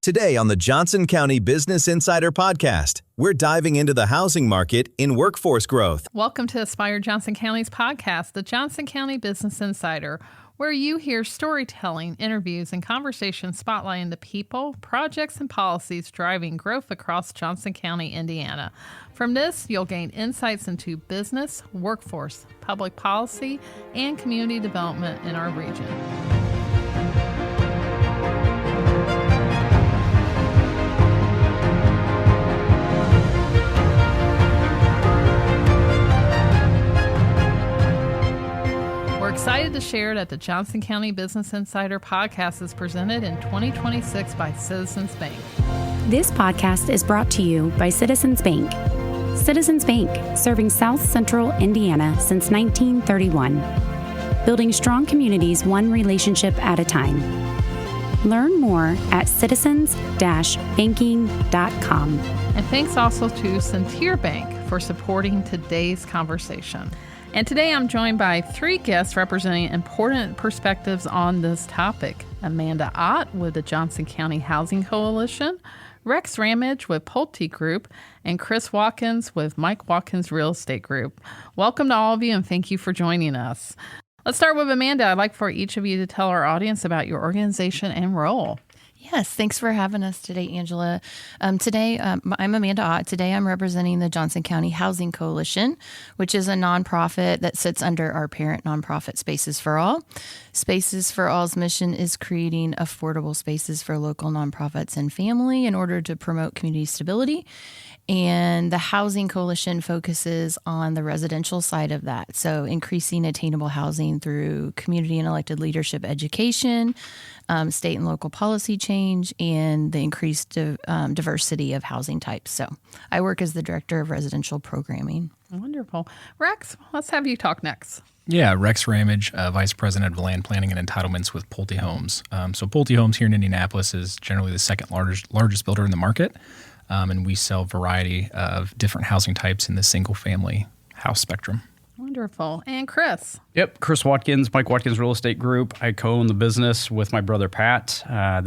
Today on the Johnson County Business Insider Podcast, we're diving into the housing market in workforce growth. Welcome to Aspire Johnson County's podcast, the Johnson County Business Insider, where you hear storytelling, interviews, and conversations spotlighting the people, projects, and policies driving growth across Johnson County, Indiana. From this, you'll gain insights into business, workforce, public policy, and community development in our region. We're excited to share that the Johnson County Business Insider podcast is presented in 2026 by Citizens Bank. This podcast is brought to you by Citizens Bank. Citizens Bank, serving South Central Indiana since 1931. Building strong communities one relationship at a time. Learn more at citizens-banking.com. And thanks also to Centier Bank for supporting today's conversation. And today I'm joined by three guests representing important perspectives on this topic. Amanda Ott with the Johnson County Housing Coalition, Rex Ramage with Pulte Group, and Chris Watkins with Mike Watkins Real Estate Group. Welcome to all of you and thank you for joining us. Let's start with Amanda. I'd like for each of you to tell our audience about your organization and role. Yes, thanks for having us today, Angela. Today, I'm Amanda Ott. Today, I'm representing the Johnson County Housing Coalition, which is a nonprofit that sits under our parent nonprofit, Spaces for All. Spaces for All's mission is creating affordable spaces for local nonprofits and family in order to promote community stability. And the Housing Coalition focuses on the residential side of that. So increasing attainable housing through community and elected leadership education, state and local policy change, and the increased diversity of housing types. So I work as the director of residential programming. Wonderful. Rex, let's have you talk next. Yeah, Rex Ramage, Vice President of Land Planning and Entitlements with Pulte Homes. So Pulte Homes here in Indianapolis is generally the second largest builder in the market. And we sell a variety of different housing types in the single-family house spectrum. Wonderful. And Chris? Yep, Chris Watkins, Mike Watkins Real Estate Group. I co-own the business with my brother Pat. I'm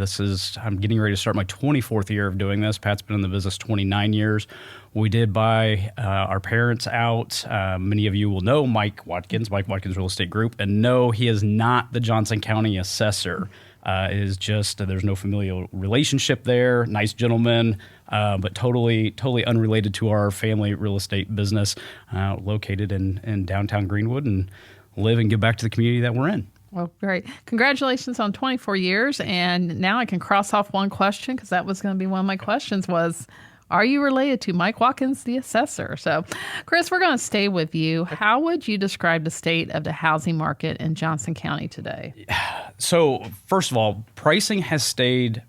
getting ready to start my 24th year of doing this. Pat's been in the business 29 years. We did buy our parents out. Many of you will know Mike Watkins Real Estate Group, and no, he is not the Johnson County assessor. It is just there's no familial relationship there. Nice gentleman, but totally unrelated to our family real estate business, located in downtown Greenwood, and live and give back to the community that we're in. Well, great. Congratulations on 24 years. And now I can cross off one question because that was going to be one of my questions was, are you related to Mike Watkins, the assessor? So, Chris, we're going to stay with you. How would you describe the state of the housing market in Johnson County today? So, first of all, pricing has stayed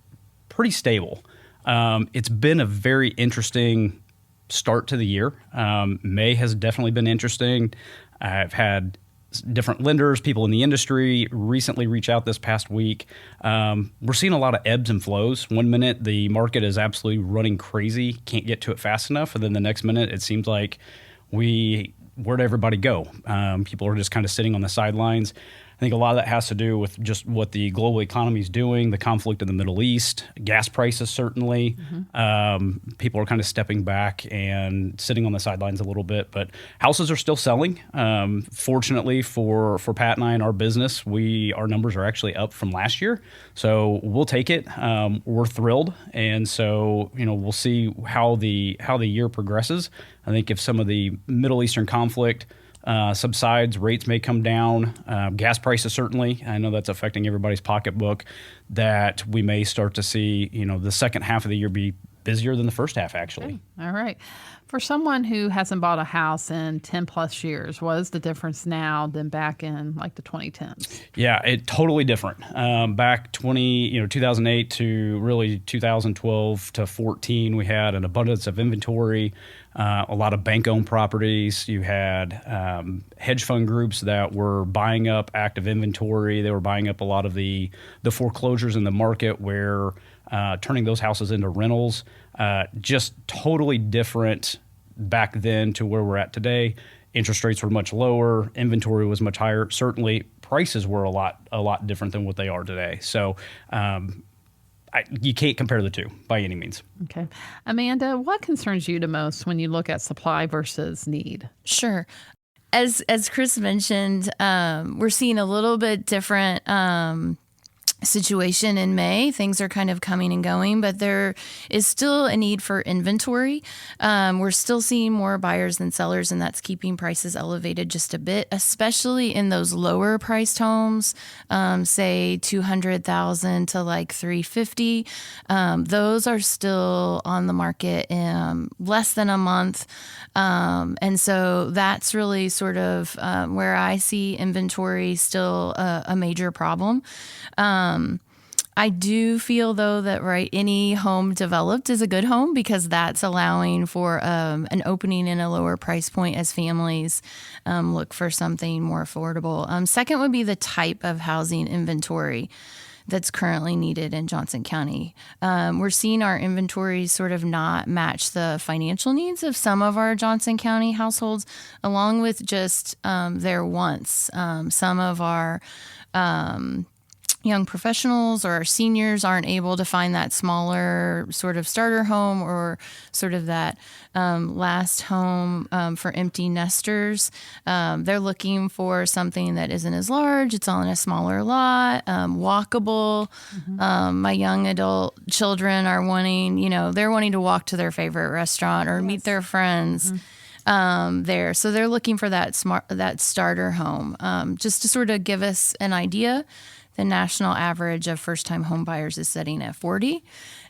pretty stable. It's been a very interesting start to the year. May has definitely been interesting. I've had different lenders, people in the industry recently reach out this past week. We're seeing a lot of ebbs and flows. One minute, the market is absolutely running crazy, can't get to it fast enough. And then the next minute, it seems like where'd everybody go? People are just kind of sitting on the sidelines. I think a lot of that has to do with just what the global economy is doing, the conflict in the Middle East, gas prices certainly. Mm-hmm. People are kind of stepping back and sitting on the sidelines a little bit, but houses are still selling. Fortunately for Pat and I and our business, our numbers are actually up from last year, so we'll take it. We're thrilled, and so we'll see how the year progresses. I think if some of the Middle Eastern conflict subsides, rates may come down. Gas prices certainly. I know that's affecting everybody's pocketbook. That we may start to see, the second half of the year be busier than the first half, actually. Okay. All right. For someone who hasn't bought a house in 10 plus years, what is the difference now than back in like the 2010s? Yeah, it totally different. Back 2008 to really 2012 to 14, we had an abundance of inventory, a lot of bank-owned properties. You had hedge fund groups that were buying up active inventory. They were buying up a lot of the foreclosures in the market where turning those houses into rentals. Just totally different back then to where we're at today. Interest rates were much lower. Inventory was much higher. Certainly, prices were a lot different than what they are today. So you can't compare the two by any means. Okay. Amanda, what concerns you the most when you look at supply versus need? Sure. As Chris mentioned, we're seeing a little bit different situation in May. Things are kind of coming and going, but there is still a need for inventory. We're still seeing more buyers than sellers, and that's keeping prices elevated just a bit, especially in those lower priced homes, say $200,000 to like $350,000. Those are still on the market in less than a month. And so that's really sort of where I see inventory still a major problem. I do feel, though, that any home developed is a good home because that's allowing for an opening in a lower price point as families look for something more affordable. Second would be the type of housing inventory that's currently needed in Johnson County. We're seeing our inventory sort of not match the financial needs of some of our Johnson County households, along with just their wants. Some of our young professionals or our seniors aren't able to find that smaller sort of starter home or sort of that last home for empty nesters. They're looking for something that isn't as large. It's on a smaller lot, walkable. My young adult children are wanting, they're wanting to walk to their favorite restaurant or meet their friends. There. So they're looking for that starter home. Just to sort of give us an idea, the national average of first-time home buyers is setting at 40.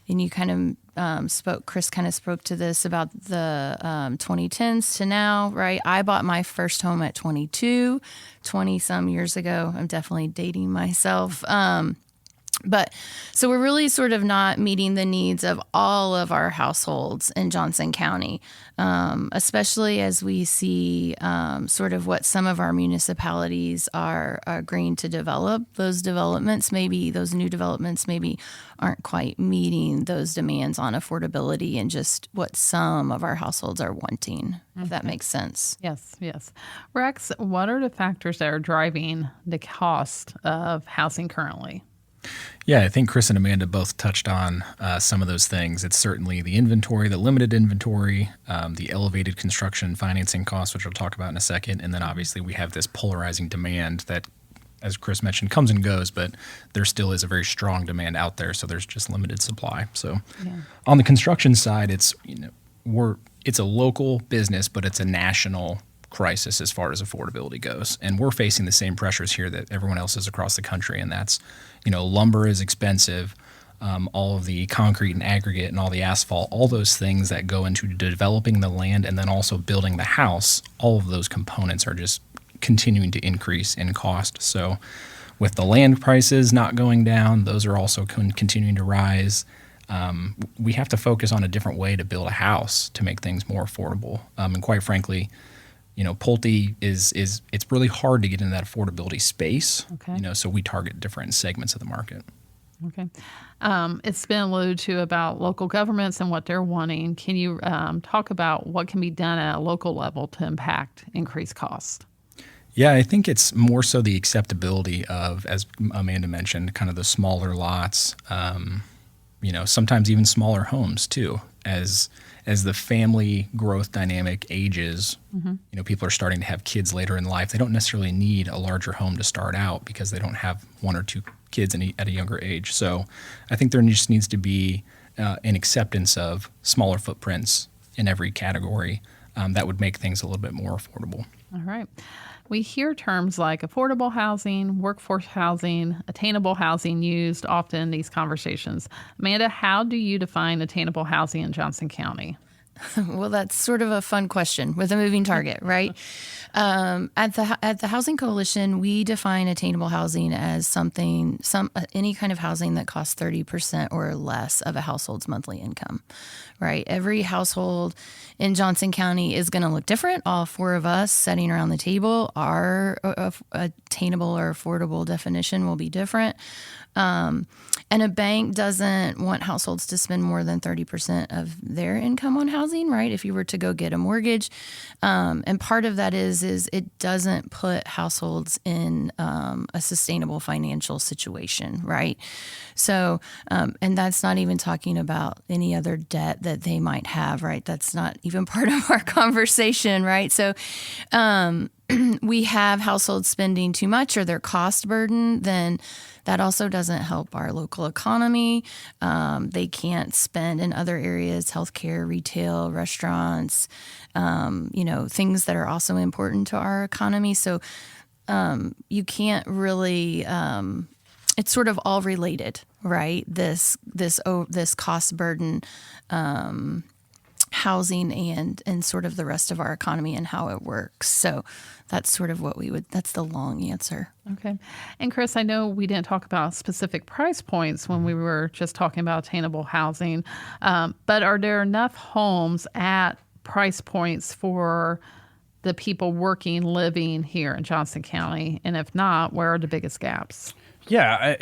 And you kind of Chris kind of spoke to this about the 2010s to now, right? I bought my first home at 22, 20-some years ago. I'm definitely dating myself. But so we're really sort of not meeting the needs of all of our households in Johnson County, especially as we see sort of what some of our municipalities are agreeing to develop. Those new developments maybe aren't quite meeting those demands on affordability and just what some of our households are wanting, if that makes sense. Yes. Rex, what are the factors that are driving the cost of housing currently? Yeah, I think Chris and Amanda both touched on some of those things. It's certainly the inventory, the limited inventory, the elevated construction financing costs, which we'll talk about in a second. And then obviously we have this polarizing demand that, as Chris mentioned, comes and goes, but there still is a very strong demand out there. So there's just limited supply. So on the construction side, it's a local business, but it's a national crisis as far as affordability goes. And we're facing the same pressures here that everyone else is across the country. And that's, lumber is expensive. All of the concrete and aggregate and all the asphalt, all those things that go into developing the land and then also building the house, all of those components are just continuing to increase in cost. So with the land prices not going down, those are also continuing to rise. We have to focus on a different way to build a house to make things more affordable. And quite frankly, Pulte it's really hard to get into that affordability space. Okay. So we target different segments of the market. Okay. It's been alluded to about local governments and what they're wanting. Can you talk about what can be done at a local level to impact increased cost? Yeah, I think it's more so the acceptability of, as Amanda mentioned, kind of the smaller lots, sometimes even smaller homes too. As the family growth dynamic ages, people are starting to have kids later in life. They don't necessarily need a larger home to start out because they don't have one or two kids at a younger age. So I think there just needs to be an acceptance of smaller footprints in every category that would make things a little bit more affordable. All right. We hear terms like affordable housing, workforce housing, attainable housing used often in these conversations. Amanda, how do you define attainable housing in Johnson County? Well, that's sort of a fun question with a moving target, right? At the Housing Coalition, we define attainable housing as any kind of housing that costs 30% or less of a household's monthly income, right? Every household in Johnson County is going to look different. All four of us sitting around the table, our attainable or affordable definition will be different. And And a bank doesn't want households to spend more than 30% of their income on housing, right? If you were to go get a mortgage. And part of that is it doesn't put households in a sustainable financial situation, right? So, and that's not even talking about any other debt that they might have, right? That's not even part of our conversation, right? So, we have households spending too much or their cost burden, then that also doesn't help our local economy. They can't spend in other areas, healthcare, retail, restaurants, things that are also important to our economy. So you can't really, it's sort of all related, right? This cost burden, housing and sort of the rest of our economy and how it works. So that's sort of that's the long answer. Okay. And Chris, I know we didn't talk about specific price points when we were just talking about attainable housing, but are there enough homes at price points for the people working, living here in Johnson County? And if not, where are the biggest gaps? Yeah,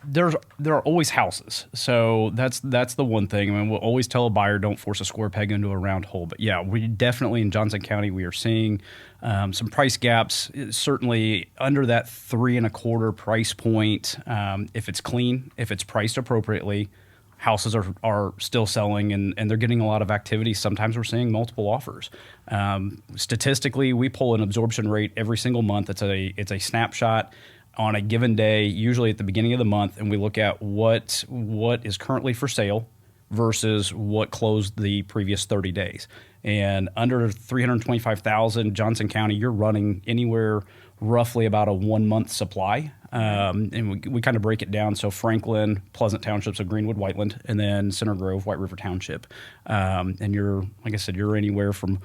there are always houses. So that's the one thing. I mean, we'll always tell a buyer, don't force a square peg into a round hole. But yeah, we definitely in Johnson County, we are seeing some price gaps, certainly under that 3.25 price point. If it's clean, if it's priced appropriately, houses are still selling and they're getting a lot of activity. Sometimes we're seeing multiple offers. Statistically, we pull an absorption rate every single month. It's a snapshot on a given day, usually at the beginning of the month, and we look at what is currently for sale versus what closed the previous 30 days. And under 325,000 Johnson County, you're running anywhere roughly about a 1 month supply. And we kind of break it down. So Franklin, Pleasant Townships of Greenwood, Whiteland, and then Center Grove, White River Township. And you're, like I said, you're anywhere from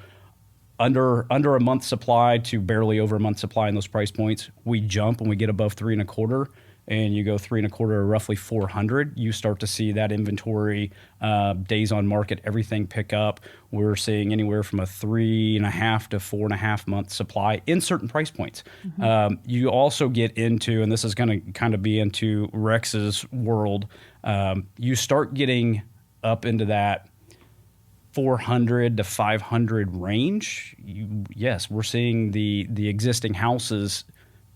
under a month supply to barely over a month supply in those price points. We jump when we get above 3.25, and you go 3.25 or roughly 400. You start to see that inventory, days on market, everything pick up. We're seeing anywhere from a 3.5 to 4.5 month supply in certain price points. Mm-hmm. You also get into, and this is going to kind of be into Rex's world. You start getting up into that 400 to 500 range. Yes, we're seeing the existing houses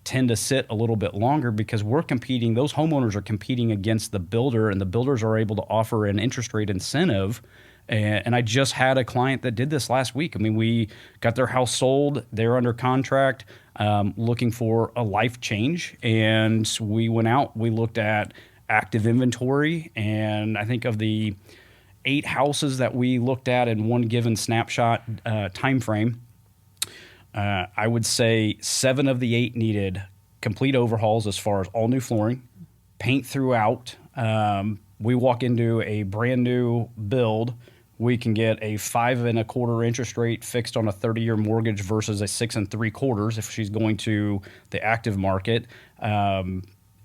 tend to sit a little bit longer because we're competing. Those homeowners are competing against the builder, and the builders are able to offer an interest rate incentive. And I just had a client that did this last week. I mean, we got their house sold. They're under contract, looking for a life change. And we went out, we looked at active inventory, and I think of the 8 houses that we looked at in one given snapshot time frame, I would say 7 of the 8 needed complete overhauls as far as all new flooring, paint throughout. We walk into a brand new build, we can get a 5.25 interest rate fixed on a 30-year mortgage versus a 6 3/4 if she's going to the active market.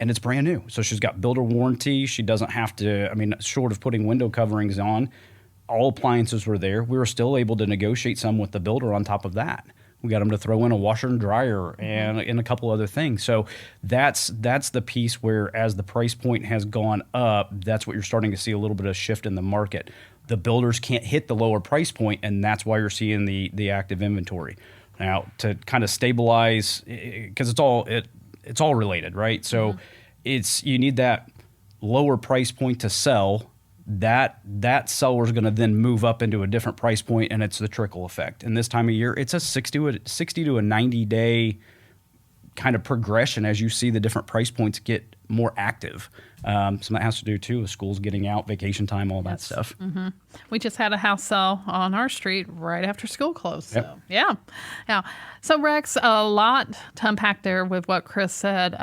And it's brand new. So she's got builder warranty. She doesn't have to, I mean, short of putting window coverings on, all appliances were there. We were still able to negotiate some with the builder on top of that. We got them to throw in a washer and dryer and a couple other things. So that's the piece where as the price point has gone up, that's what you're starting to see a little bit of shift in the market. The builders can't hit the lower price point, and that's why you're seeing the active inventory. Now, to kind of stabilize, because it's all related, right? So you need that lower price point to sell. That seller is going to then move up into a different price point, and it's the trickle effect. And this time of year, it's a 60 to a 90 day kind of progression as you see the different price points get more active. So that has to do too with schools getting out, vacation time, all that stuff. Mm-hmm. We just had a house sell on our street right after school closed. Yep. So yeah. So Rex, a lot to unpack there with what Chris said.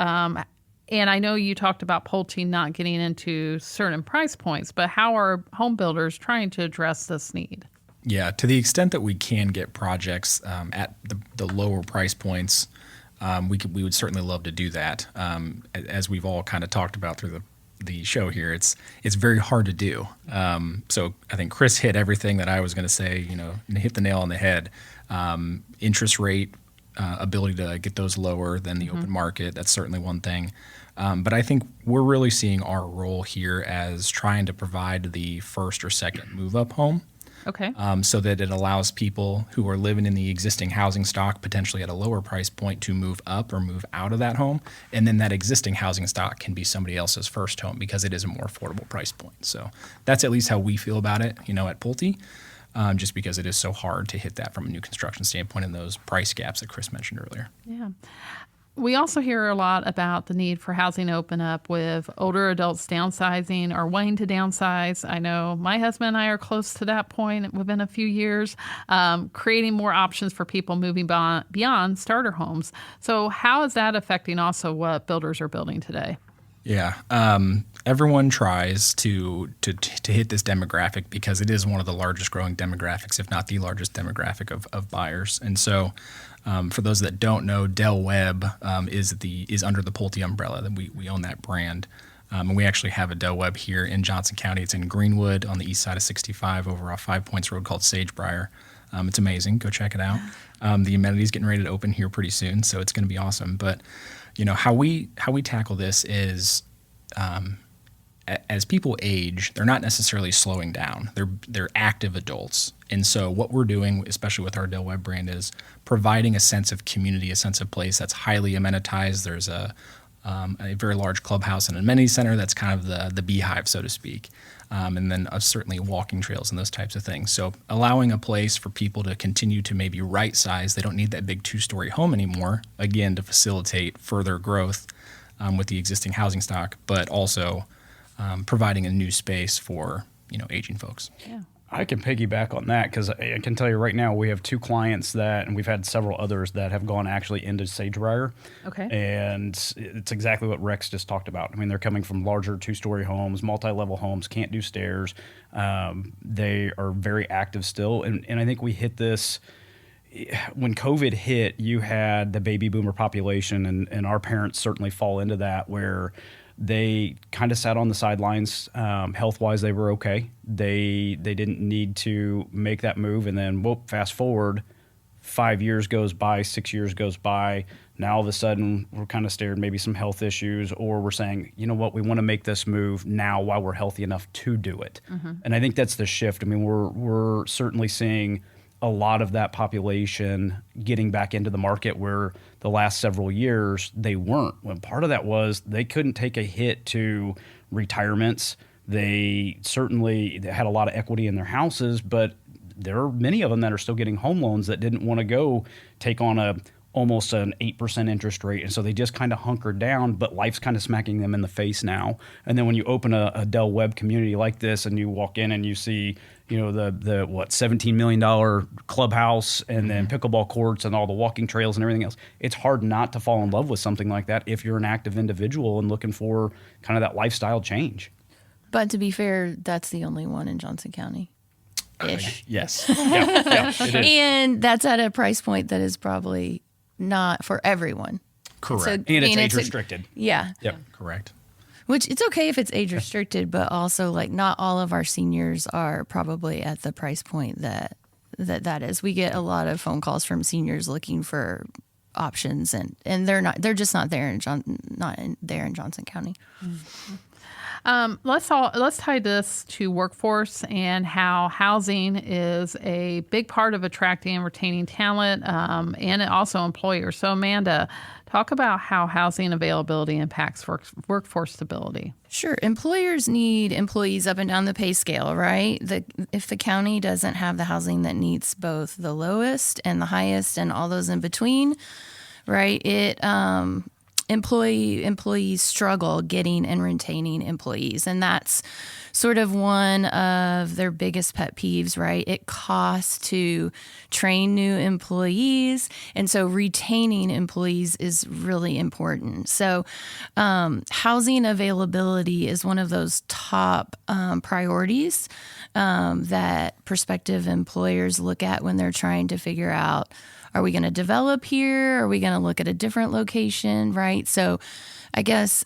And I know you talked about Pulte not getting into certain price points, but how are home builders trying to address this need? Yeah, to the extent that we can get projects at the lower price points, we would certainly love to do that. As we've all kind of talked about through the show here, it's very hard to do. So I think Chris hit everything that I was going to say. Hit the nail on the head. Interest rate, ability to get those lower than the open market. That's certainly one thing. But I think we're really seeing our role here as trying to provide the first or second move-up home. Okay. So that it allows people who are living in the existing housing stock, potentially at a lower price point, to move up or move out of that home. And then that existing housing stock can be somebody else's first home because it is a more affordable price point. So that's at least how we feel about it, at Pulte, just because it is so hard to hit that from a new construction standpoint and those price gaps that Chris mentioned earlier. Yeah. We also hear a lot about the need for housing to open up with older adults downsizing or wanting to downsize. I know my husband and I are close to that point within a few years, creating more options for people moving beyond starter homes. So how is that affecting also what builders are building today? Yeah. Everyone tries to hit this demographic because it is one of the largest growing demographics, if not the largest demographic of buyers. And so for those that don't know, Del Webb is under the Pulte umbrella. We own that brand. And we actually have a Del Webb here in Johnson County. It's in Greenwood on the east side of 65 over off 5 Points Road called Sagebriar. It's amazing. Go check it out. The amenity's getting ready to open here pretty soon, so it's going to be awesome. But how we tackle this is as people age, they're not necessarily slowing down. They're active adults. And so what we're doing, especially with our Del Webb brand, is providing a sense of community, a sense of place that's highly amenitized. There's a very large clubhouse and amenity center that's kind of the beehive, so to speak. And then certainly walking trails and those types of things. So allowing a place for people to continue to maybe right size. They don't need that big 2-story home anymore, again, to facilitate further growth with the existing housing stock, but also providing a new space for aging folks. Yeah. I can piggyback on that because I can tell you right now we have 2 clients and we've had several others that have gone actually into Sagebriar. Okay. And it's exactly what Rex just talked about. I mean, they're coming from larger 2-story homes, multi-level homes, can't do stairs. They are very active still. And I think we hit this when COVID hit, you had the baby boomer population, and our parents certainly fall into that, where they kind of sat on the sidelines. Health-wise, they were okay. They didn't need to make that move. And then, fast forward, 5 years goes by, 6 years goes by. Now, all of a sudden, we're kind of staring maybe some health issues, or we're saying, you know what, we want to make this move now while we're healthy enough to do it. Mm-hmm. And I think that's the shift. I mean, we're certainly seeing a lot of that population getting back into the market where the last several years they weren't. When part of that was they couldn't take a hit to retirements. They certainly had a lot of equity in their houses, but there are many of them that are still getting home loans that didn't want to go take on almost an 8% interest rate. And so they just kind of hunkered down, but life's kind of smacking them in the face now. And then when you open a Del Webb community like this and you walk in and you see, the $17 million clubhouse and then pickleball courts and all the walking trails and everything else, it's hard not to fall in love with something like that if you're an active individual and looking for kind of that lifestyle change. But to be fair, that's the only one in Johnson County. Ish. Yes. Yeah, it is. And that's at a price point that is probably not for everyone. Correct. So, and it's age restricted. Yeah. Yep. Correct. Which it's okay if it's age restricted, but also not all of our seniors are probably at the price point that is. We get a lot of phone calls from seniors looking for options, and they're just not there in Johnson County. Mm-hmm. Let's tie this to workforce and how housing is a big part of attracting and retaining talent, and also employers. So, Amanda, talk about how housing availability impacts workforce stability. Sure. Employers need employees up and down the pay scale, right? If the county doesn't have the housing that meets both the lowest and the highest and all those in between, right, employees struggle getting and retaining employees. And that's sort of one of their biggest pet peeves, right? It costs to train new employees. And so retaining employees is really important. So housing availability is one of those top priorities that prospective employers look at when they're trying to figure out, are we going to develop here? Are we going to look at a different location, right? So I guess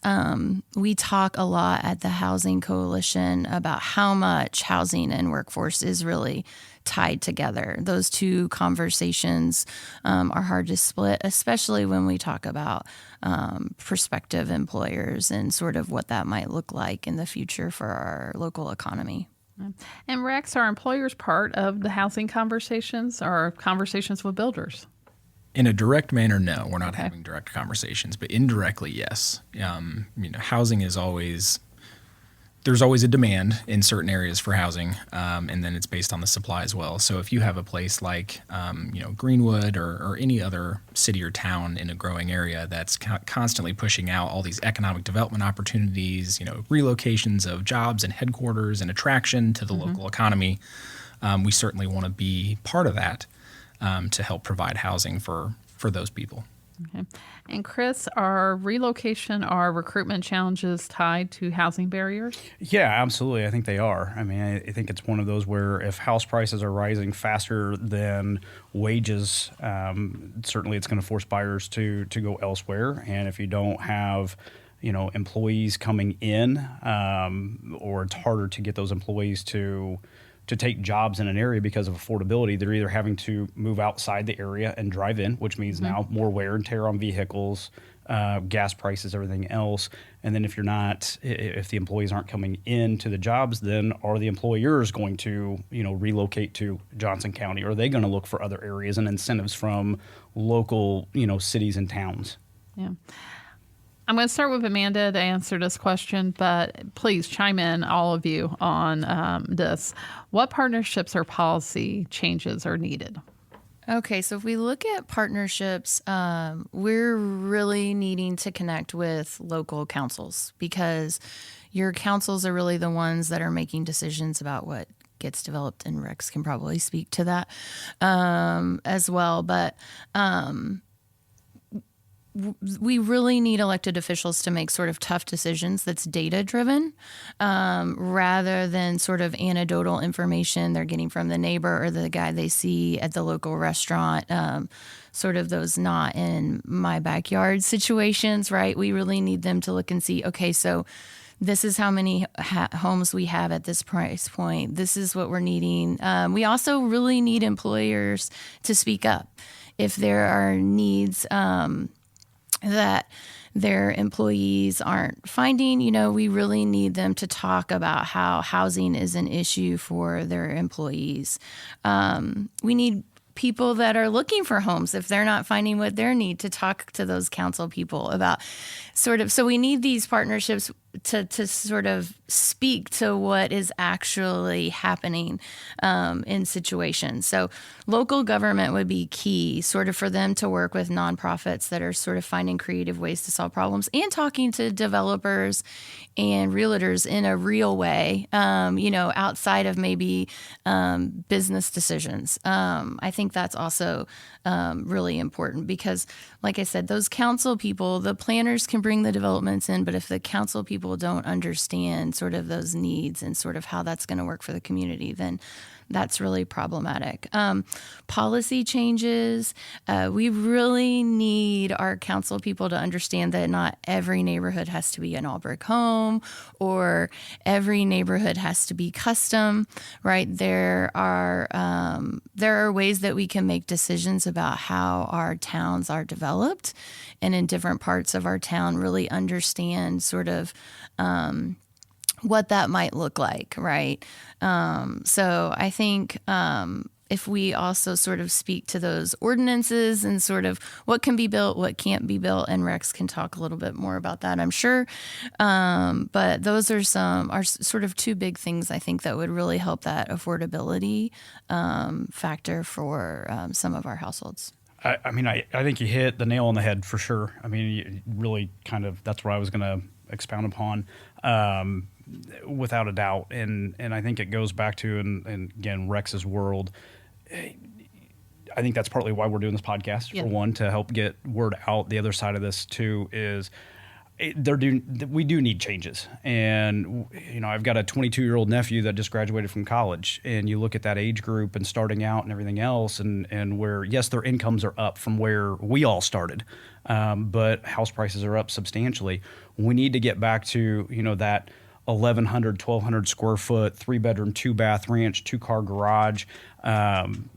we talk a lot at the Housing Coalition about how much housing and workforce is really tied together. Those two conversations are hard to split, especially when we talk about prospective employers and sort of what that might look like in the future for our local economy. And Rex, are employers part of the housing conversations or conversations with builders? In a direct manner, no, we're not having direct conversations, but indirectly, yes. Housing is there's always a demand in certain areas for housing, and then it's based on the supply as well. So if you have a place like, Greenwood or any other city or town in a growing area that's constantly pushing out all these economic development opportunities, relocations of jobs and headquarters and attraction to the local economy, we certainly want to be part of that to help provide housing for those people. Okay. And Chris, are relocation or recruitment challenges tied to housing barriers? Yeah, absolutely. I think they are. I mean, I think it's one of those where if house prices are rising faster than wages, certainly it's going to force buyers to go elsewhere. And if you don't have employees coming in, or it's harder to get those employees to take jobs in an area because of affordability, they're either having to move outside the area and drive in, which means now more wear and tear on vehicles, gas prices, everything else. And then if the employees aren't coming into the jobs, then are the employers going to, relocate to Johnson County? Or are they going to look for other areas and incentives from local, cities and towns? Yeah. I'm going to start with Amanda to answer this question, but please chime in, all of you, on this. What partnerships or policy changes are needed? Okay, so if we look at partnerships, we're really needing to connect with local councils because your councils are really the ones that are making decisions about what gets developed, and Rex can probably speak to that as well. But we really need elected officials to make sort of tough decisions that's data driven rather than sort of anecdotal information they're getting from the neighbor or the guy they see at the local restaurant, sort of those not in my backyard situations, right? We really need them to look and see, okay, so this is how many homes we have at this price point. This is what we're needing. We also really need employers to speak up if there are needs that their employees aren't finding. We really need them to talk about how housing is an issue for their employees. We need people that are looking for homes if they're not finding what they need to talk to those council people about so we need these partnerships to sort of speak to what is actually happening in situations. So local government would be key, sort of for them to work with nonprofits that are sort of finding creative ways to solve problems and talking to developers and realtors in a real way, outside of maybe business decisions. I think that's also really important because, like I said, those council people, the planners can bring the developments in, but if the council people don't understand sort of those needs and sort of how that's going to work for the community, then that's really problematic. Policy changes. We really need our council people to understand that not every neighborhood has to be an all brick home or every neighborhood has to be custom, right? There are ways that we can make decisions about how our towns are developed and in different parts of our town really understand sort of what that might look like, right? So I think if we also sort of speak to those ordinances and sort of what can be built, what can't be built, and Rex can talk a little bit more about that, I'm sure. But those are sort of two big things I think that would really help that affordability factor for some of our households. I think you hit the nail on the head for sure. I mean, you really kind of, that's what I was going to expound upon. Without a doubt. And I think it goes back to, and again, Rex's world. I think that's partly why we're doing this podcast, for one, to help get word out. The other side of this, too, is we do need changes. And, I've got a 22-year-old nephew that just graduated from college, and you look at that age group and starting out and everything else, and where, yes, their incomes are up from where we all started, but house prices are up substantially. We need to get back to, that 1,100, 1,200 square foot, 3-bedroom, 2-bath ranch, 2-car garage. And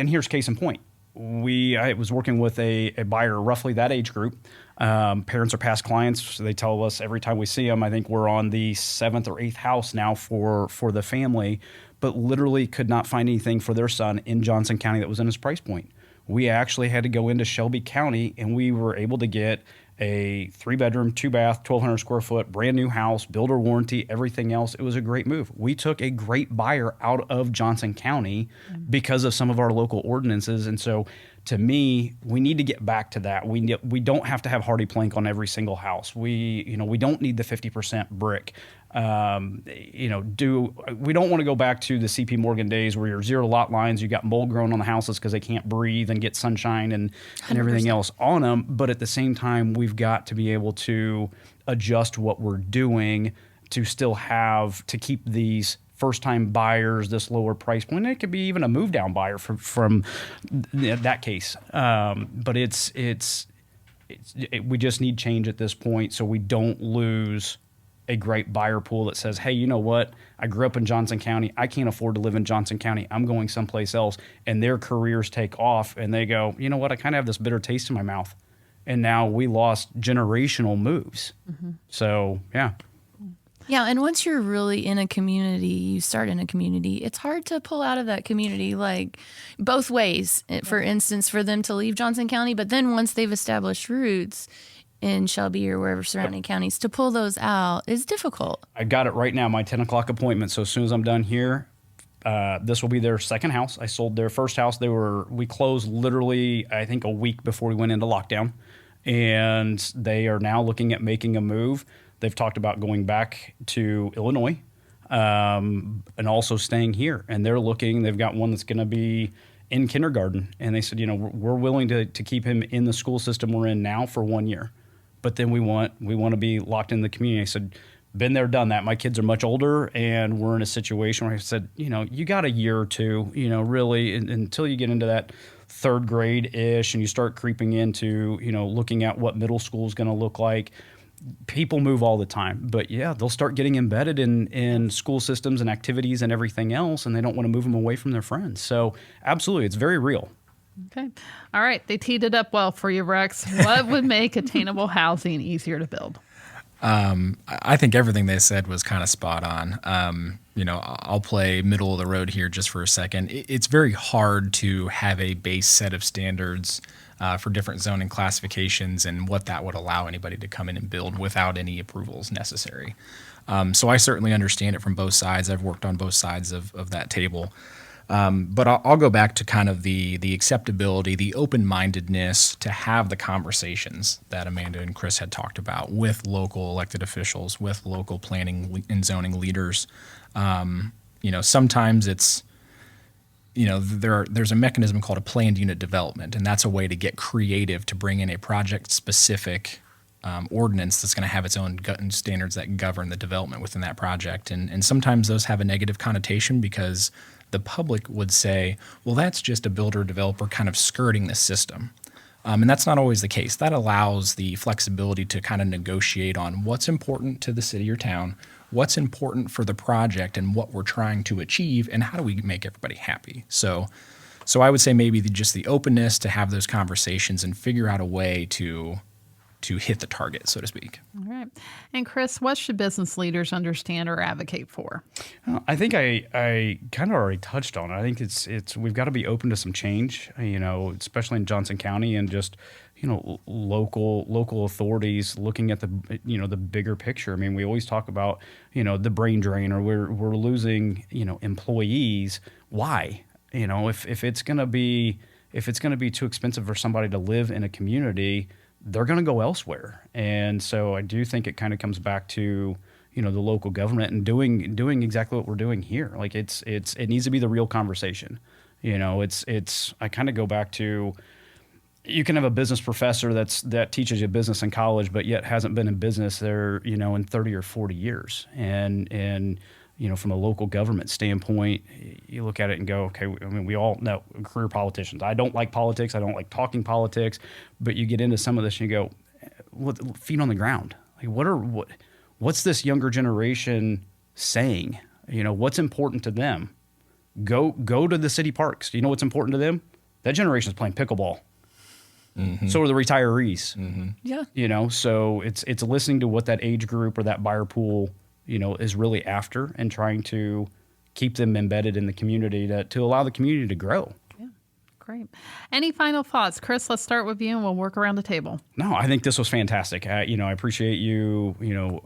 here's case in point. I was working with a buyer roughly that age group. Parents are past clients, so they tell us every time we see them. I think we're on the 7th or 8th house now for the family, but literally could not find anything for their son in Johnson County that was in his price point. We actually had to go into Shelby County, and we were able to get a 3-bedroom, 2-bath, 1,200 square foot, brand new house, builder warranty, everything else. It was a great move. We took a great buyer out of Johnson County because of some of our local ordinances. And so to me, we need to get back to that. We don't have to have hardy plank on every single house. We don't need the 50% brick. We don't want to go back to the CP Morgan days where you're zero lot lines, you got mold growing on the houses because they can't breathe and get sunshine and everything else on them. But at the same time, we've got to be able to adjust what we're doing to still have to keep these first-time buyers this lower price point. It could be even a move-down buyer from that case. But we just need change at this point so we don't lose a great buyer pool that says, hey, you know what? I grew up in Johnson County. I can't afford to live in Johnson County. I'm going someplace else. And their careers take off and they go, you know what? I kind of have this bitter taste in my mouth. And now we lost generational moves. Mm-hmm. So, yeah. Yeah, and once you're really in a community, you start in a community, it's hard to pull out of that community, like both ways. For instance, for them to leave Johnson County, but then once they've established roots in Shelby or wherever surrounding counties, to pull those out is difficult. I got it right now, my 10 o'clock appointment. So as soon as I'm done here, this will be their second house. I sold their first house. We closed literally, I think, a week before we went into lockdown. And they are now looking at making a move. They've talked about going back to Illinois and also staying here. And they've got one that's going to be in kindergarten. And they said, we're willing to keep him in the school system we're in now for 1 year. But then we want to be locked in the community. I said, been there, done that. My kids are much older, and we're in a situation where I said, you got a year or two, really, until you get into that third grade-ish and you start creeping into, looking at what middle school is going to look like. People move all the time, but yeah, they'll start getting embedded in school systems and activities and everything else, and they don't want to move them away from their friends. So absolutely, it's very real. Okay. All right. They teed it up well for you, Rex. What would make attainable housing easier to build? I think everything they said was kind of spot on. I'll play middle of the road here just for a second. It's very hard to have a base set of standards for different zoning classifications and what that would allow anybody to come in and build without any approvals necessary. So I certainly understand it from both sides. I've worked on both sides of that table. But I'll go back to kind of the acceptability, the open-mindedness to have the conversations that Amanda and Chris had talked about with local elected officials, with local planning and zoning leaders. Sometimes it's, there's a mechanism called a planned unit development, and that's a way to get creative to bring in a project-specific ordinance that's going to have its own standards that govern the development within that project. And sometimes those have a negative connotation because the public would say, well, that's just a builder developer kind of skirting the system. And that's not always the case. That allows the flexibility to kind of negotiate on what's important to the city or town, what's important for the project and what we're trying to achieve, and how do we make everybody happy. So I would say maybe just the openness to have those conversations and figure out a way to hit the target, so to speak. All right. And Chris, what should business leaders understand or advocate for? I think I kind of already touched on it. I think it's we've got to be open to some change, especially in Johnson County and just, local authorities looking at the bigger picture. I mean, we always talk about, the brain drain or we're losing, employees. Why? If it's going to be too expensive for somebody to live in a community, they're going to go elsewhere. And so I do think it kind of comes back to, the local government and doing exactly what we're doing here. Like it needs to be the real conversation. I kind of go back to, you can have a business professor that teaches you business in college, but yet hasn't been in business there, in 30 or 40 years. And from a local government standpoint, you look at it and go, okay, I mean, we all know career politicians. I don't like politics. I don't like talking politics. But you get into some of this and you go, feet on the ground. Like, what's this younger generation saying? What's important to them? Go to the city parks. Do you know what's important to them? That generation is playing pickleball. Mm-hmm. So are the retirees. Mm-hmm. Yeah. So it's listening to what that age group or that buyer pool, is really after, and trying to keep them embedded in the community to allow the community to grow. Yeah, great. Any final thoughts? Chris, let's start with you and we'll work around the table. No, I think this was fantastic. I appreciate you,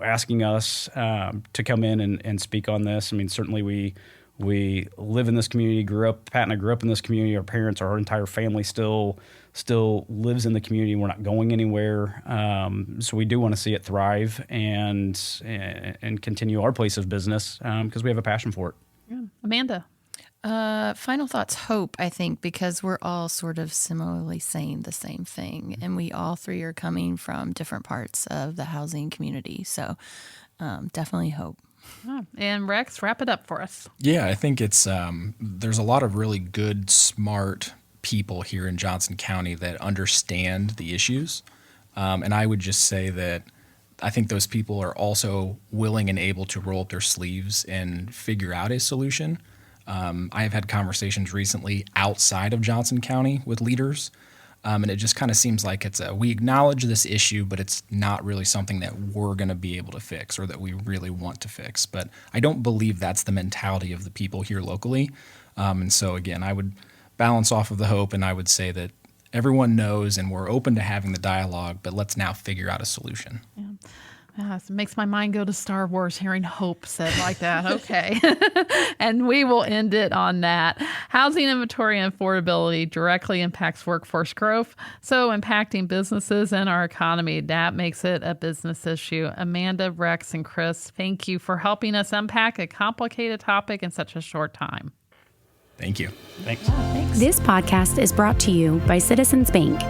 asking us to come in and speak on this. I mean, certainly we live in this community, Pat and I grew up in this community. Our entire family still lives in the community. We're not going anywhere. So we do want to see it thrive and continue our place of business because we have a passion for it. Yeah. Amanda? Final thoughts, hope, I think, because we're all sort of similarly saying the same thing. And we all three are coming from different parts of the housing community. So definitely hope. Oh, and Rex, wrap it up for us. Yeah, I think it's there's a lot of really good, smart people here in Johnson County that understand the issues. And I would just say that I think those people are also willing and able to roll up their sleeves and figure out a solution. I have had conversations recently outside of Johnson County with leaders. And it just kind of seems like we acknowledge this issue, but it's not really something that we're going to be able to fix or that we really want to fix. But I don't believe that's the mentality of the people here locally. And so, again, I would balance off of the hope, and I would say that everyone knows and we're open to having the dialogue, but let's now figure out a solution. Yeah. It makes my mind go to Star Wars hearing hope said like that. Okay. And we will end it on that. Housing inventory and affordability directly impacts workforce growth, so impacting businesses and our economy. That makes it a business issue. Amanda, Rex, and Chris, thank you for helping us unpack a complicated topic in such a short time. Thank you. Thanks. Yeah, thanks. This podcast is brought to you by Citizens Bank.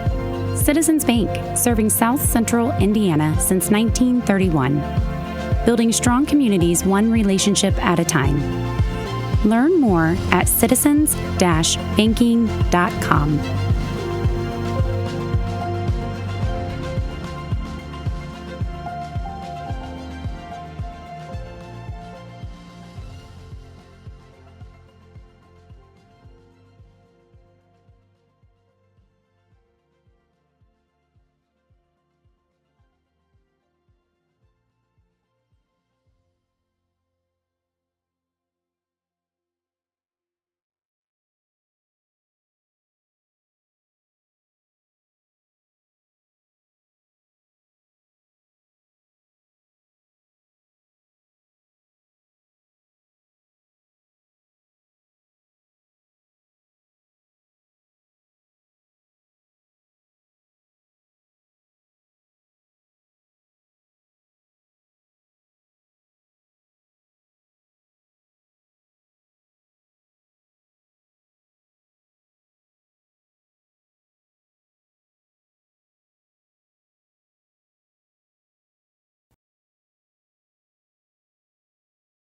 Citizens Bank, serving South Central Indiana since 1931. Building strong communities one relationship at a time. Learn more at citizens-banking.com.